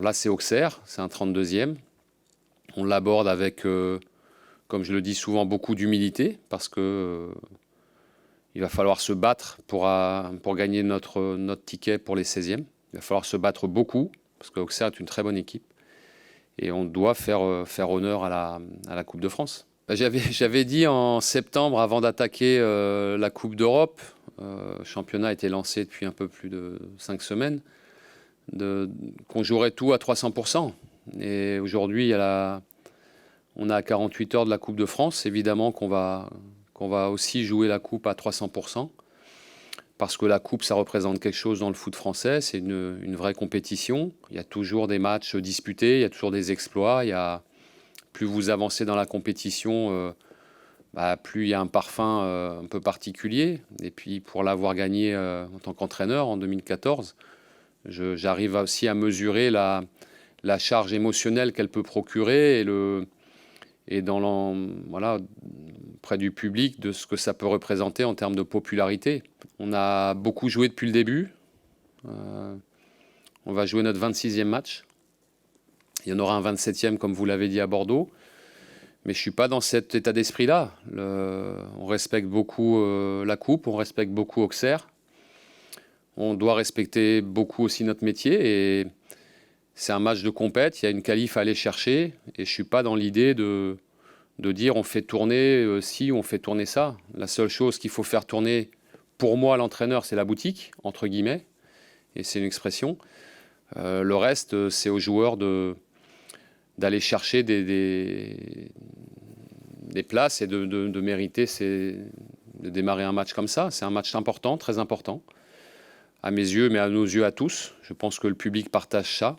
Là, c'est Auxerre, c'est un 32e. On l'aborde avec, comme je le dis souvent, beaucoup d'humilité, parce que il va falloir se battre pour gagner notre ticket pour les 16e. Il va falloir se battre beaucoup, parce qu'Auxerre est une très bonne équipe. Et on doit faire honneur à la Coupe de France. J'avais dit en septembre, avant d'attaquer la Coupe d'Europe, le championnat a été lancé depuis un peu plus de 5 semaines, qu'on jouerait tout à 300%. Et aujourd'hui, on a 48 heures de la Coupe de France. Évidemment qu'on va aussi jouer la Coupe à 300%. Parce que la Coupe, ça représente quelque chose dans le foot français. C'est une vraie compétition. Il y a toujours des matchs disputés, il y a toujours des exploits. Plus vous avancez dans la compétition, plus il y a un parfum un peu particulier. Et puis pour l'avoir gagné en tant qu'entraîneur en 2014, j'arrive aussi à mesurer la charge émotionnelle qu'elle peut procurer voilà, près du public, de ce que ça peut représenter en termes de popularité. On a beaucoup joué depuis le début. On va jouer notre 26e match. Il y en aura un 27e, comme vous l'avez dit, à Bordeaux. Mais je ne suis pas dans cet état d'esprit-là. On respecte beaucoup la Coupe, on respecte beaucoup Auxerre. On doit respecter beaucoup aussi notre métier. Et c'est un match de compète, il y a une qualif à aller chercher. Et je ne suis pas dans l'idée de dire on fait tourner ci, on fait tourner ça. La seule chose qu'il faut faire tourner, pour moi, l'entraîneur, c'est la boutique, entre guillemets. Et c'est une expression. Le reste, c'est aux joueurs d'aller chercher des places et de mériter, de démarrer un match comme ça. C'est un match important, très important, à mes yeux, mais à nos yeux à tous. Je pense que le public partage ça.